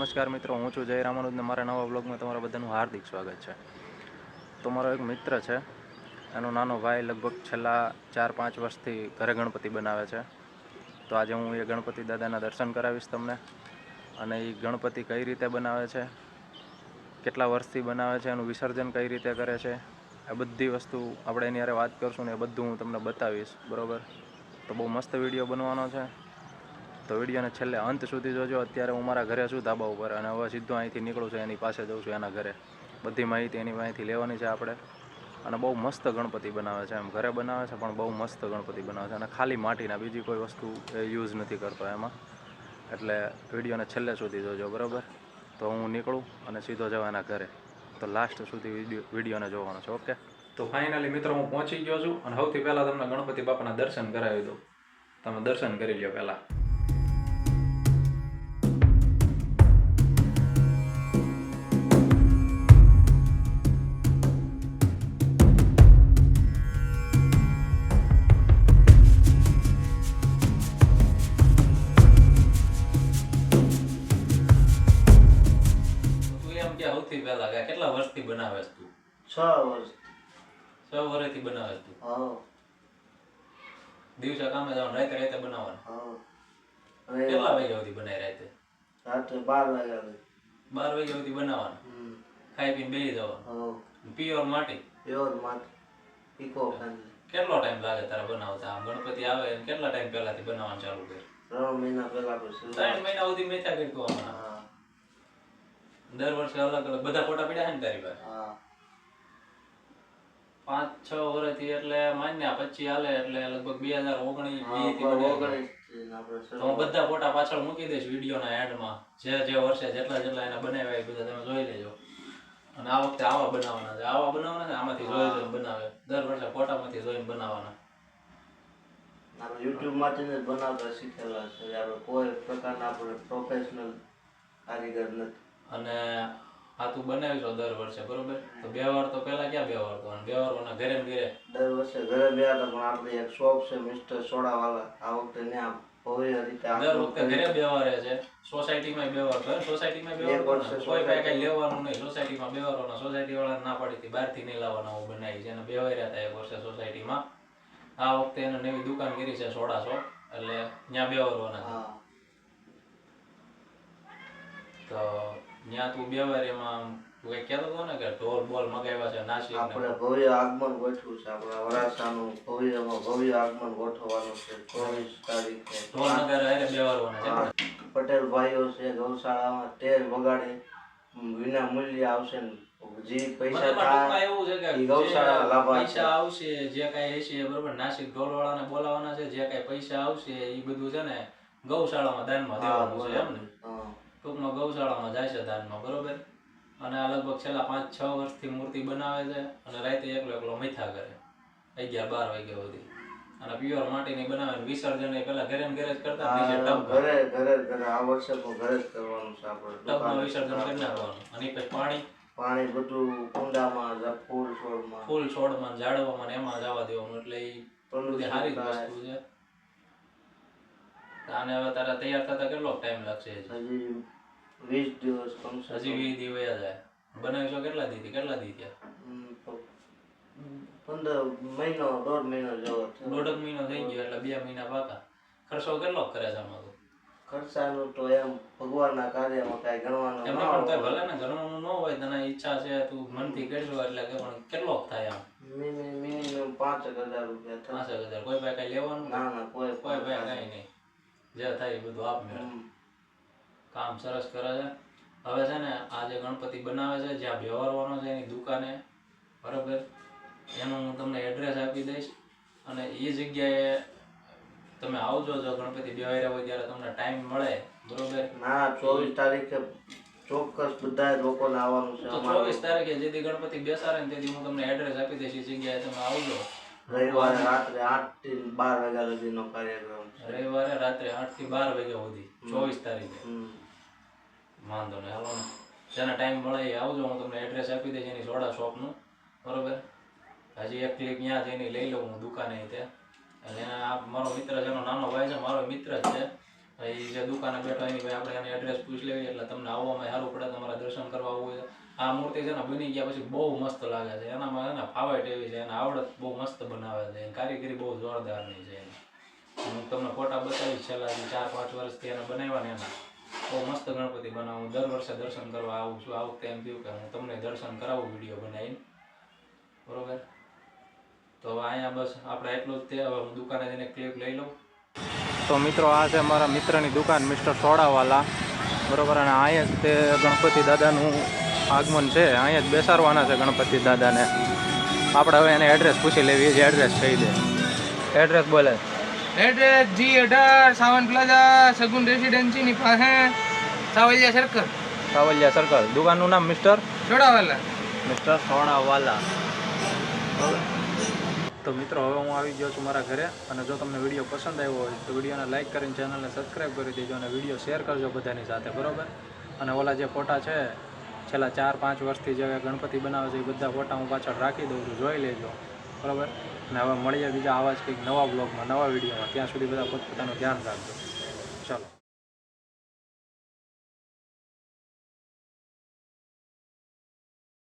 નમસ્કાર મિત્રો, હું છું જય રામાનુજ ને મારા નવા વ્લોગમાં તમારા બધાનું હાર્દિક સ્વાગત છે. તો મારો એક મિત્ર છે, એનો નાનો ભાઈ લગભગ છેલ્લા 4-5 વર્ષથી ઘરે ગણપતિ બનાવે છે. તો આજે હું એ ગણપતિ દાદાના દર્શન કરાવીશ તમને, અને એ ગણપતિ કઈ રીતે બનાવે છે, કેટલા વર્ષથી બનાવે છે, એનું વિસર્જન કઈ રીતે કરે છે, એ બધી વસ્તુ આપણે એની હારે વાત કરશું ને એ બધું હું તમને બતાવીશ. બરાબર? તો બહુ મસ્ત વિડીયો બનવાનો છે, તો વિડીયોને છેલ્લે અંત સુધી જોજો. અત્યારે હું મારા ઘરે છું ધાબા ઉપર, અને હવે સીધો અહીંથી નીકળું છું, એની પાસે જઉં છું, એના ઘરે. બધી માહિતી એની પાસેથી લેવાની છે આપણે. અને બહુ મસ્ત ગણપતિ બનાવે છે, એમ ઘરે બનાવે છે પણ બહુ મસ્ત ગણપતિ બનાવે છે, અને ખાલી માટીના, બીજી કોઈ વસ્તુ એ યુઝ નથી કરતો એમાં. એટલે વિડીયોને છેલ્લે સુધી જોજો. બરાબર? તો હું નીકળું અને સીધો જાઉં એના ઘરે. તો લાસ્ટ સુધી વિડીયોને જોવાનો છે. ઓકે? તો ફાઇનલી મિત્રો હું પહોંચી ગયો છું, અને સૌથી પહેલાં તમને ગણપતિ બાપાના દર્શન કરાવી દઉં. તમે દર્શન કરી લો પહેલાં. સૌથી પહેલા કેટલા વર્ષથી બનાવે તું? 6 વર્ષ. 6 વર્ષથી બનાવે તું? હા. દિવસે કામે જવાનું, રાતે રાતે બનાવવાનું? હા. કેટલા વાગ્યા સુધી બનાવી રાતે? રાત્રે 12 વાગ્યા સુધી. 12 વાગ્યા સુધી બનાવવાનું? ખાઈ પીને બેસી જવાનું? હા. પ્યોર માટી? પ્યોર માટી. Eco friendly. કેટલો ટાઈમ લાગે તારે બનાવતા? આમ ગણપતિ આવે કેટલા ટાઈમ પહેલાથી બનાવવાનું ચાલુ કરે? 3 મહિના પહેલા પછી. 3 મહિના સુધી મેથા કરતો આમાં? હા. દર વર્ષે અલગ અલગ બધા ફોટા પડ્યા છે ને તારી પાસે? હા. 5-6 વર્ષથી એટલે માન્ય 25 હાલે એટલે લગભગ 2019 તો હું બધા ફોટા પાછળ મૂકી દઈશ વિડીયોના એન્ડમાં. જે વર્ષે જેટલા એને બનાવ્યા એ બધા તમે જોઈ લેજો. અને આ વખતે આવા બનાવવાના છે, આમાંથી જોઈને બનાવે. દર વર્ષે ફોટામાંથી જોઈને બનાવવાના. આપણે યુટ્યુબ માંથી જ બનાવતા શીખેલા છે. આપણે કોઈ પ્રકારના આપણે પ્રોફેશનલ કારીગર નથી. અને આ તું બનાવીશો દર વર્ષે, બરોબર? તો 2 વાર તો પહેલા ક્યાં 2 વાર તો? 2 વારના ઘરે ને ઘરે? દર વર્ષે ઘરે બે હતા, પણ આપણી એક શોપ છે મિસ્ટર સોડાવાલા. આ વખતે ત્યાં ભવ્ય રીતે દર વખતે ઘરે 2 વાર છે, સોસાયટીમાં 2 વાર. સોસાયટીમાં 2 વાર કોઈ પાસે કઈ લેવાનું નહીં. સોસાયટીમાં 2 વારનો સોસાયટી વાળા ના પાડી હતી, બહારથી નહીં લાવવાના. હું બનાવી છે એને 2 વાર હતા એક વર્ષે સોસાયટીમાં. આ વખતે એને નવી દુકાન કરી છે સોડા શોપ, એટલે ત્યાં 2 વારવાના. તો ત્યાં તું 2 વાર એમાં તું કઈ કહેતો હતો ને કે ઢોલ બોલ મગાવ્યા છે નાસિક? આપણે ભવ્ય આગમન ગોઠવું છે. આપણા વરાછાનું ભવ્ય આગમન ગોઠવવાનું છે 24 તારીખે. ઢોલ નગારા હારે 2 વારવાના છે. પટેલ ભાઈઓ છે ગૌશાળામાં તે વગાડી વિના મૂલ્ય આવશે ને જે પૈસા થાય એવું છે કે ગૌશાળા લાભ પૈસા આવશે જે કઈ હશે, બરોબર? નાસિક ઢોલ વાળાને બોલાવાના છે. જે કઈ પૈસા આવશે એ બધું છે ને ગૌશાળામાં દાનમાં દેવાનું છે, એમ ને? ટૂંકમાં ગૌશાળામાં જાય છે દાનમાં, બરોબર? અને આ લગભગ છેલ્લા 5-6 વર્ષથી મૂર્તિ બનાવે છે, અને રાતે એકલો મથા કરે 11-12 વાગ્યા સુધી. અને પ્યોર માટીની બનાવે. વિસર્જન એ પેલા ઘરે ને ઘરે જ કરતા, નીચે ઘરે આ વર્ષે પણ ઘરે જ કરવાનું છે. આપણે ટબમાં વિસર્જન કરી નાખવાનું. અને પછી પાણી બધું કુંડામાં, ફૂલ છોડમાં, ઝાડવામાં એમાં જવા દેવાનું. એટલે એ સારી વસ્તુ છે. આને હવે તારા તૈયાર થતા કેટલો ટાઈમ લાગશે? હજી 20 દિવસ. હજી 20 દિવસ વયા જાય. બનાવીશો કેટલા દી થયા? 15 મહિનો, 1.5 મહિનો જેવો. 1.5 મહિનો થઈ ગયો એટલે 2 મહિના પાકા. ખર્ચો કેટલો કરે છે આમાં? ખર્ચાનું તો એમ ભગવાનના કાર્યમાં કઈ ગણવાનું એમને પણ તો ભલે ને ગણવાનું ન હોય, તને ઈચ્છા છે તું મનથી કરશો એટલે કે, પણ કેટલો થાય આમ? મિનિમમ 5,000 રૂપિયા થાય. 5,000. કોઈ પાસે કઈ લેવાનું? ના, કોઈ પાસે કઈ નહીં. જે થાય એ બધું આપ મેળે. કામ સરસ કરે છે. હવે છે ને આ જે ગણપતિ બનાવે છે, જ્યાં વ્યવહારવાનો છે એની દુકાને, બરોબર? એનું હું તમને એડ્રેસ આપી દઈશ, અને એ જગ્યાએ તમે આવજો. જો ગણપતિ બેવાયરા હોય ત્યારે તમને ટાઈમ મળે, બરોબર? ના, 24 તારીખે ચોક્કસ બધા લોકોને આવવાનું છે. તો 24 તારીખે જેથી ગણપતિ બેસાડે ને તેથી હું તમને એડ્રેસ આપી દઈશ. એ જગ્યાએ તમે આવજો. રવિવારે રાત્રે 8 થી 12 વાગ્યા સુધીનો કાર્યક્રમ છે. રવિવારે રાત્રે 8 થી 12 વાગ્યા સુધી 24 તારીખે. વાંધો નહીં, હાલો ને. જેને ટાઈમ મળે એ આવજો. હું તમને એડ્રેસ આપી દઈશ એની સોડા શોપનું, બરોબર? હજી એક ક્લિપ ત્યાં જઈને લઈ લઉં હું દુકાને ત્યાં. એટલે આ મારો મિત્ર છે, એનો નાનો ભાઈ છે, મારો મિત્ર જ છે. એ જે દુકાને બેઠા એની ભાઈ આપણે એને એડ્રેસ પૂછી લેવી એટલે તમને આવવામાં સારું પડે. તમારા દર્શન કરવા આવવું હોય આ મૂર્તિ છે ને બની ગયા પછી બહુ મસ્ત લાગે છે. એનામાં એને ફાવટ એવી છે, એને આવડત બહુ મસ્ત બનાવે છે, એની કારીગરી બહુ જોરદારની છે. હું તમને ફોટા બતાવીશ. છેલ્લા 4-5 વર્ષથી એને બનાવ્યા ને એના બહુ મસ્ત ગણપતિ બનાવું. દર વર્ષે દર્શન કરવા આવું છું. આ વખતે એમ થયું કે હું તમને દર્શન કરાવું વિડીયો બનાવીને, બરોબર. તો હવે અહીંયા બસ આપણે એટલું જ તે. હવે હું દુકાને જઈને ક્લિપ લઈ લઉં. તો મિત્રો આ છે મારા મિત્રની દુકાન મિસ્ટર સોડાવાલા, બરોબર. અને અહીંયા જ તે ગણપતિ દાદાનું આગમન છે, અહીંયા જ બેસાડવાના છે ગણપતિ દાદાને. આપણે હવે એને એડ્રેસ પૂછી લેવી, જે એડ્રેસ કહી દે. એડ્રેસ બોલે. એડ્રેસ G18 સાવન પ્લાઝા સગુન રેસિડેન્સીની પાસે, સાવલિયા સર્કલ. સાવલિયા સર્કલ. દુકાનનું નામ મિસ્ટર સોડાવાલા. મિસ્ટર સોડાવાલા. તો મિત્રો હવે હું આવી ગયો છું મારા ઘરે. અને જો તમને વિડીયો પસંદ આવ્યો હોય તો વિડીયોને લાઇક કરીને ચેનલને સબસ્ક્રાઈબ કરી દેજો અને વિડીયો શેર કરજો બધાની સાથે, બરાબર. અને ઓલા જે ફોટા છે છેલ્લા 4-5 વર્ષથી જે ગણપતિ બનાવે છે એ બધા ફોટા હું પાછળ રાખી દઉં છું, જોઈ લેજો, બરાબર. અને હવે મળીએ બીજા આવા જ કંઈક નવા બ્લોગમાં, નવા વિડીયોમાં. ત્યાં સુધી બધા પોતપોતાનું ધ્યાન રાખજો. ચાલો.